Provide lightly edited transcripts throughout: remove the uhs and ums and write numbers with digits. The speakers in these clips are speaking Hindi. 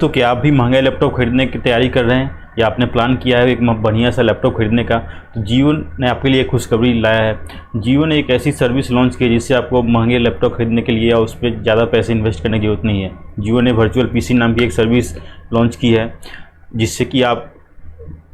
तो क्या आप भी महंगा लैपटॉप खरीदने की तैयारी कर रहे हैं या आपने प्लान किया है एक बढ़िया सा लैपटॉप खरीदने का, तो जियो ने आपके लिए खुशखबरी लाया है। जियो ने एक ऐसी सर्विस लॉन्च की है जिससे आपको महंगे लैपटॉप खरीदने के लिए या उस पर ज़्यादा पैसे इन्वेस्ट करने की जरूरत नहीं है। जियो ने वर्चुअल पीसी नाम की एक सर्विस लॉन्च की है जिससे कि आप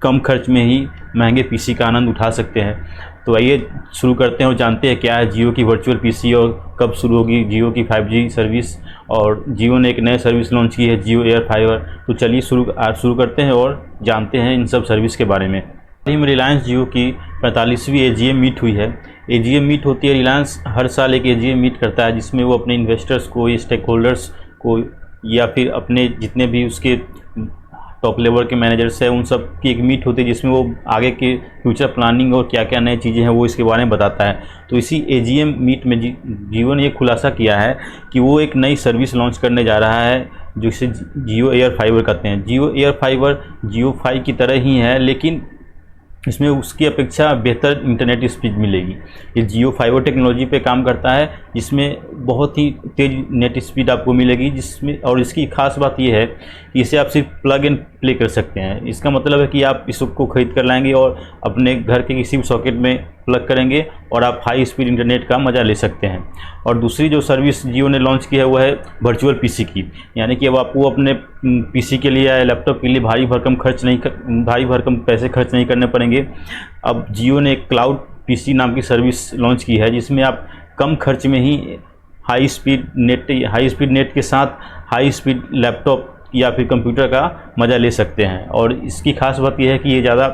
कम खर्च में ही महंगे पीसी का आनंद उठा सकते हैं। तो आइए शुरू करते हैं और जानते हैं क्या है जियो की वर्चुअल पीसी और कब शुरू होगी जियो की 5G सर्विस। और जियो ने एक नई सर्विस लॉन्च की है, जियो एयर फाइबर। तो चलिए शुरू करते हैं और जानते हैं इन सब सर्विस के बारे में। हाल ही में रिलायंस जियो की 45वीं AGM मीट हुई है। AGM मीट होती है, रिलायंस हर साल एक AGM मीट करता है जिसमें वो अपने इन्वेस्टर्स को, स्टेक होल्डर्स को या फिर अपने जितने भी उसके टॉप लेवल के मैनेजर्स हैं उन सब की एक मीट होती है जिसमें वो आगे के फ्यूचर प्लानिंग और क्या क्या नई चीज़ें हैं वो इसके बारे में बताता है। तो इसी AGM मीट में जियो ने ये खुलासा किया है कि वो एक नई सर्विस लॉन्च करने जा रहा है जिसे जियो एयर फाइबर कहते हैं। जियो एयर फाइबर जियो 5 की तरह ही है, लेकिन इसमें उसकी अपेक्षा बेहतर इंटरनेट स्पीड मिलेगी। ये जियो फाइबर टेक्नोलॉजी पे काम करता है जिसमें बहुत ही तेज़ नेट स्पीड आपको मिलेगी, जिसमें और इसकी खास बात ये है कि इसे आप सिर्फ प्लग एंड प्ले कर सकते हैं। इसका मतलब है कि आप इसको खरीद कर लाएंगे और अपने घर के किसी भी सॉकेट में प्लग करेंगे और आप हाई स्पीड इंटरनेट का मज़ा ले सकते हैं। और दूसरी जो सर्विस जियो ने लॉन्च की है वो है वर्चुअल पीसी की, यानी कि अब आपको अपने पीसी के लिए या लैपटॉप के लिए भारी भरकम पैसे खर्च नहीं करने पड़ेंगे। अब जियो ने एक क्लाउड पीसी नाम की सर्विस लॉन्च की है जिसमें आप कम खर्च में ही हाई स्पीड नेट के साथ हाई स्पीड लैपटॉप या फिर कंप्यूटर का मज़ा ले सकते हैं। और इसकी खास बात यह है कि ये ज़्यादा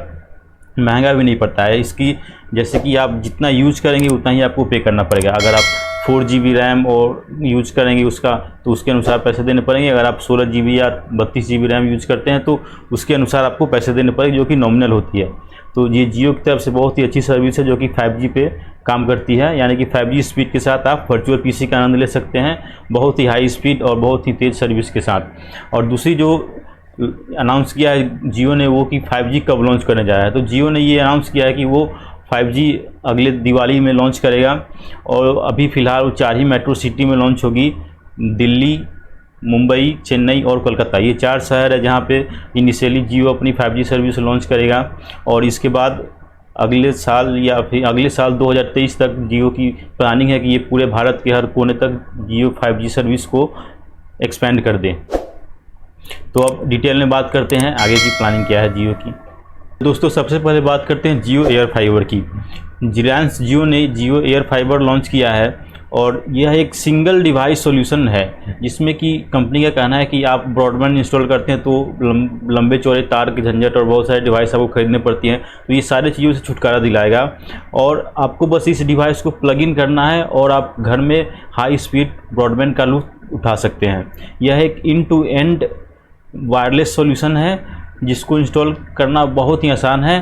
महंगा भी नहीं पड़ता है। इसकी जैसे कि आप जितना यूज करेंगे उतना ही आपको पे करना पड़ेगा। अगर आप 4GB रैम और यूज करेंगे उसका तो उसके अनुसार पैसे देने पड़ेंगे। अगर आप 16GB या 32GB रैम यूज करते हैं तो उसके अनुसार आपको पैसे देने पड़ेंगे, जो कि नॉमिनल होती है। तो ये जियो की तरफ से बहुत ही अच्छी सर्विस है जो कि 5G पे काम करती है, यानी कि 5G स्पीड के साथ आप वर्चुअल पीसी का आनंद ले सकते हैं, बहुत ही हाई स्पीड और बहुत ही तेज़ सर्विस के साथ। और दूसरी जो अनाउंस किया है जियो ने वो कि 5G कब लॉन्च करने जा रहा है, तो जियो ने ये अनाउंस किया है कि वो 5G अगले दिवाली में लॉन्च करेगा। और अभी फ़िलहाल वो 4 ही मेट्रो सिटी में लॉन्च होगी, दिल्ली, मुंबई, चेन्नई और कोलकाता। ये 4 शहर है जहाँ पे इनिशियली जियो अपनी 5G सर्विस लॉन्च करेगा। और इसके बाद अगले साल या फिर अगले साल 2023 तक जियो की प्लानिंग है कि ये पूरे भारत के हर कोने तक जियो 5G सर्विस को एक्सपेंड कर दें। तो अब डिटेल में बात करते हैं आगे की प्लानिंग क्या है जियो की। दोस्तों सबसे पहले बात करते हैं जियो एयर फाइबर की। रिलायंस जियो ने जियो एयर फाइबर लॉन्च किया है और यह एक सिंगल डिवाइस सॉल्यूशन है जिसमें कि कंपनी का कहना है कि आप ब्रॉडबैंड इंस्टॉल करते हैं तो लंबे चौड़े तार के झंझट और बहुत सारे डिवाइस आपको खरीदने पड़ती हैं, तो ये सारी चीज़ों से छुटकारा दिलाएगा। और आपको बस इस डिवाइस को प्लग इन करना है और आप घर में हाई स्पीड ब्रॉडबैंड का लुत्फ उठा सकते हैं। यह एक end to end wireless solution है जिसको इंस्टॉल करना बहुत ही आसान है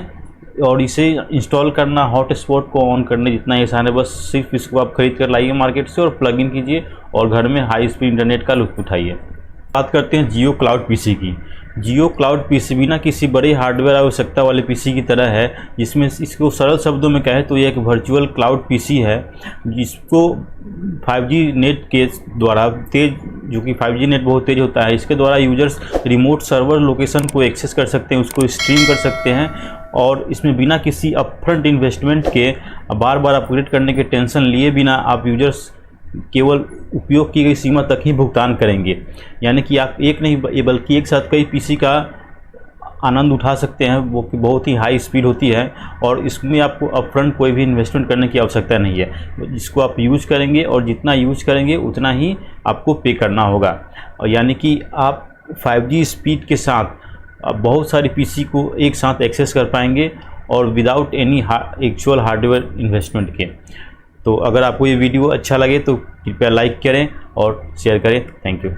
और इसे इंस्टॉल करना हॉटस्पॉट को ऑन करने जितना ही आसान है। बस सिर्फ इसको आप खरीद कर लाइए मार्केट से और प्लग इन कीजिए और घर में हाई स्पीड इंटरनेट का लुत्फ उठाइए। बात करते हैं जियो क्लाउड पीसी की। जियो क्लाउड पीसी बिना किसी बड़े हार्डवेयर आवश्यकता वाले पीसी की तरह है, जिसमें इसको सरल शब्दों में कहें तो ये एक वर्चुअल क्लाउड पीसी है जिसको 5G नेट के द्वारा जो कि 5G नेट बहुत तेज़ होता है, इसके द्वारा यूजर्स रिमोट सर्वर लोकेशन को एक्सेस कर सकते हैं, उसको स्ट्रीम कर सकते हैं। और इसमें बिना किसी अपफ्रंट इन्वेस्टमेंट के बार बार अपग्रेड करने के टेंशन लिए बिना आप यूजर्स केवल उपयोग की गई सीमा तक ही भुगतान करेंगे, यानी कि आप एक नहीं बल्कि एक साथ कई पीसी का आनंद उठा सकते हैं, वो कि बहुत ही हाई स्पीड होती है और इसमें आपको अपफ्रंट कोई भी इन्वेस्टमेंट करने की आवश्यकता नहीं है। जिसको आप यूज करेंगे और जितना यूज करेंगे उतना ही आपको पे करना होगा, और यानी कि आप 5G स्पीड के साथ बहुत सारी पीसी को एक साथ एक्सेस कर पाएंगे और without any actual hardware investment के। तो अगर आपको ये वीडियो अच्छा लगे तो कृपया लाइक करें और शेयर करें। Thank you.